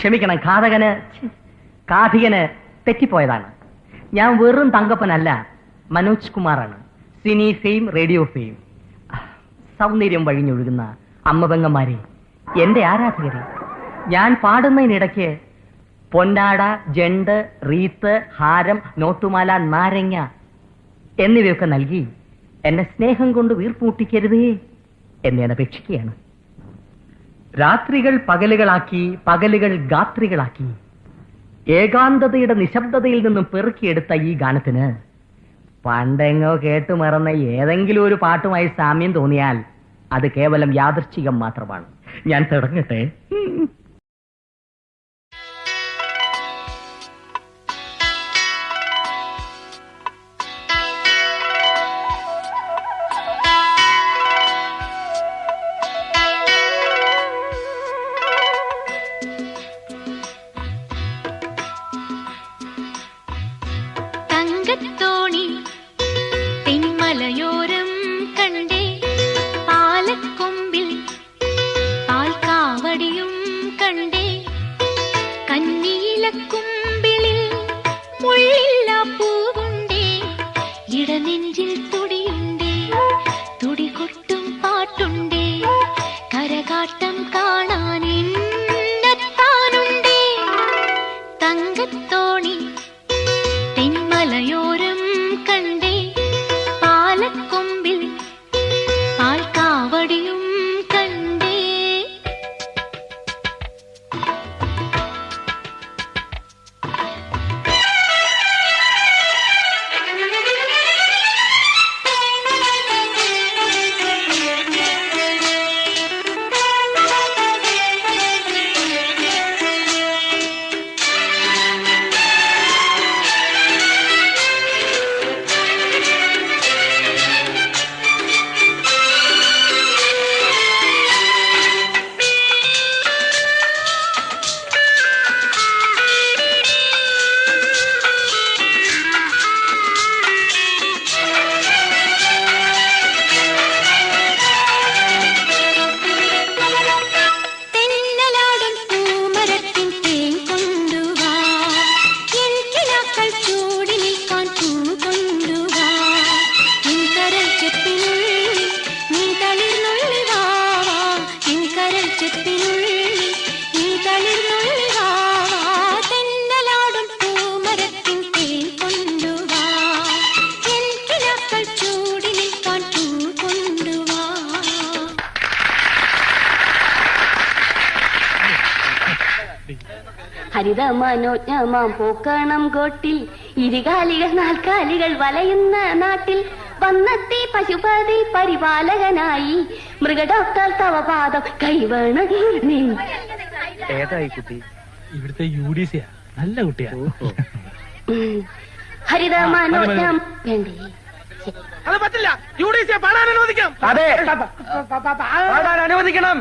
ക്ഷമിക്കണം, കാഥികന് തെറ്റിപ്പോയതാണ്. ഞാൻ വെറും തങ്കപ്പനല്ല, മനോജ് കുമാറാണ്. Cine fame, radio fame. സൗന്ദര്യം വഴിഞ്ഞൊഴുകുന്ന അമ്മപെങ്ങന്മാരെ, എന്റെ ആരാധകരെ, ഞാൻ പാടുന്നതിനിടയ്ക്ക് പൊന്നാട, ജണ്ട്, റീത്ത്, ഹാരം, നോട്ടുമാല, നാരങ്ങ എന്നിവയൊക്കെ നൽകി എന്നെ സ്നേഹം കൊണ്ട് വീർപ്പൂട്ടിക്കരുതേ എന്ന് ഞാൻ അപേക്ഷിക്കുകയാണ്. രാത്രികൾ പകലുകളാക്കി, പകലുകൾ ഗാത്രികളാക്കി, ഏകാന്തതയുടെ നിശബ്ദതയിൽ നിന്നും പെറുക്കിയെടുത്ത ഈ ഗാനത്തിന് പണ്ടെങ്ങോ കേട്ടുമറന്ന ഏതെങ്കിലും ഒരു പാട്ടുമായി സാമ്യം തോന്നിയാൽ അത് കേവലം യാദൃശ്ചികം മാത്രമാണ്. ഞാൻ തുടങ്ങട്ടെ. തങ്കത്തോണി തെന്മലയോരം കണ്ടേ, പാലക്കൊമ്പിൽ പാൽക്കാവടിയും കണ്ടേ, കന്നീലക്കുമ്പിളിൽ മുള്ളില്ലാ പൂവുണ്ടേ, ഇടനെഞ്ചിൽ തുടിയുണ്ടേ, തുടികൊട്ടും പാട്ടുണ്ടേ, കരകാട്ടം കാണാനെത്താനുണ്ടേ. തങ്കത്തോണി തെന്മലയോരം കണ്ടേ, പാലക്കൊമ്പിൽ പാൽക്കാവടിയും കണ്ടേ. ഹരിതമനോജ്ഞമാം പൂക്കണം കോട്ടിൽ ഇരുകാലികൾ നാൽക്കാലികൾ വലയുന്ന നാട്ടിൽ വന്നെത്തി പശുപതി പരിപാലകനായി മൃഗഡോക്ടർ തവ പാദം കൈവേണം നീ. ഏതായി കുട്ടി? ഇവിടുത്തെ UDC നല്ല കുട്ടിയാ. ഹരിതമനോജ്ഞം വേണ്ടേ? അത് പറ്റില്ല. UDC പാടാൻ അനുവദിക്കാം. അതെ, പാടാൻ അനുവദിക്കണം.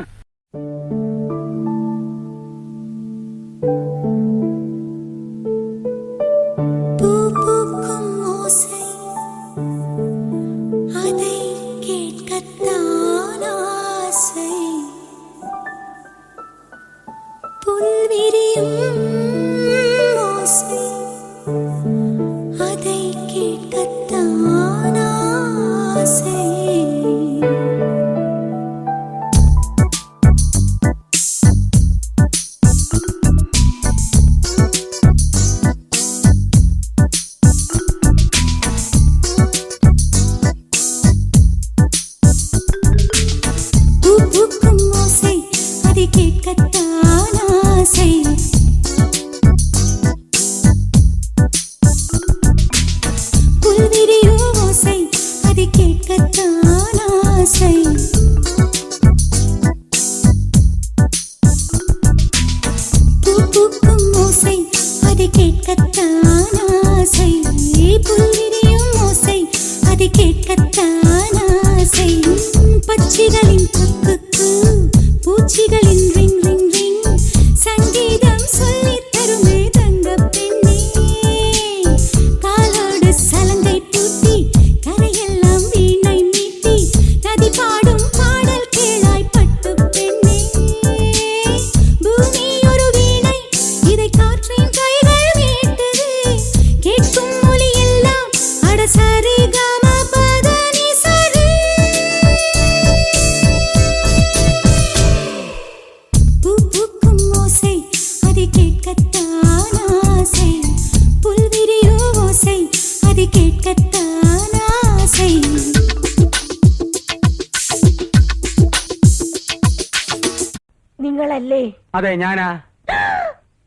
അതെ ഞാനാ.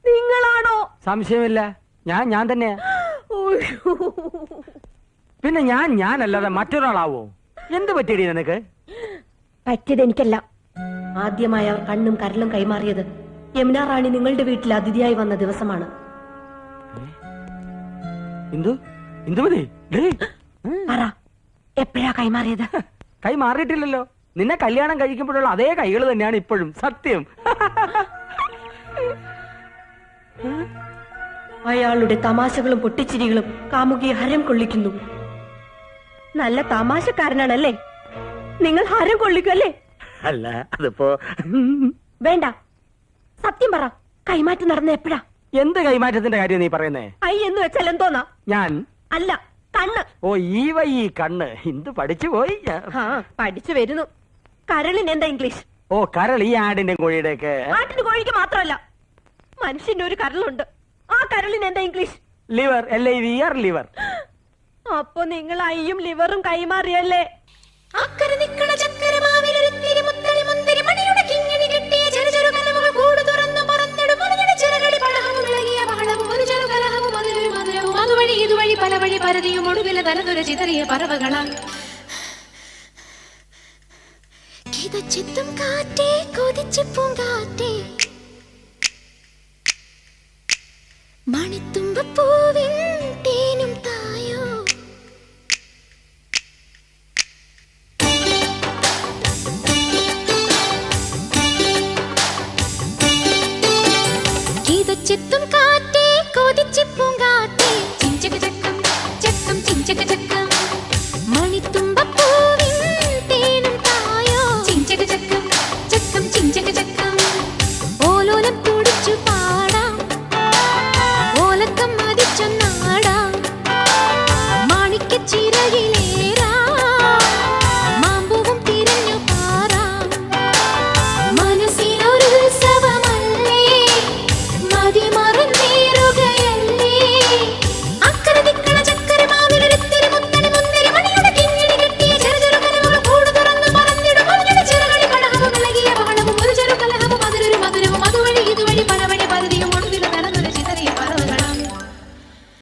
നിങ്ങളാണോ? സംശയമില്ല, ഞാൻ തന്നെയാ. പിന്നെ ഞാനല്ലാതെ മറ്റൊരാളാവോ? എന്ത് പറ്റിയടി നിനക്ക്? പറ്റിയത് എനിക്കല്ല. ആദ്യമായി അവർ കണ്ണും കരലും കൈമാറിയത് യമുന റാണി നിങ്ങളുടെ വീട്ടിൽ അതിഥിയായി വന്ന ദിവസമാണ്. ഇന്ദുമതി, പറ, എപ്പോഴാ കൈമാറിയത്? കൈ മാറിയിട്ടില്ലല്ലോ. നിന്നെ കല്യാണം കഴിക്കുമ്പോഴുള്ള അതേ കൈകൾ തന്നെയാണ് ഇപ്പോഴും. സത്യം. അയാളുടെ തമാശകളും പൊട്ടിച്ചിരികളും കാമുകിയെ ഹരം കൊള്ളിക്കുന്നു. നല്ല തമാശക്കാരനാണല്ലേ? നിങ്ങൾ ഹരം കൊള്ളിക്കല്ലേ? അല്ല, അതിപ്പോ വേണ്ട, സത്യം പറ, കൈമാറ്റം നടന്ന എപ്പോഴാ? എന്ത് കൈമാറ്റത്തിന്റെ കാര്യം നീ പറയുന്നേ? ഐ എന്ന് വെച്ചാൽ എന്തോന്നാ? ഞാൻ അല്ല, കണ്ണ്. ഓ, ഈ കണ്ണ്. ഇന്ത് പഠിച്ചു പോയി. പഠിച്ചു വരുന്നു. കരളിന് എന്താ ഇംഗ്ലീഷ്? ഓ, കരൾ. ഈ ആടിന്റെ കോഴിയുടെ ഒക്കെ. ആട്ടിന് കോഴിക്ക് മാത്രമല്ല, മനുഷ്യന്റെ ഒരു കരളുണ്ട്. ആ കരളിന് എന്താ ഇംഗ്ലീഷ്? ലിവർ. LIVR, liver. അപ്പൊ നിങ്ങൾ അയ്യും ലിവറും കൈമാറിയല്ലേ? അക്കരെ നിക്കണ ചക്കരമാവിലൊരിത്തിരി മുത്തരി മുന്തിരി മണിയുടെ കിങ്ങിണി കെട്ടിയ ചെറു കലവുകൾ കൂട് തുറന്നു പറന്നിടും മണിയുടെ ചിറകടി പഴഹവും ഇളകിയ ബഹളവും ഒരു ചെറു കലഹവും അതിലൊരു മധുരവും അതുവഴി ഇതുവഴി പല വഴി പരതിയും ഒടുവിലെ തലതുര ചിതറിയ പറവകളാൽ കിതച്ചെത്തും കാറ്റേ കൊതിച്ചു പൂങ്കാറ്റേ മണിത്തുമ്പപ്പൂവിൻ തേനും തായോ കിതച്ചെത്തും കാറ്റേ കൊതിച്ചു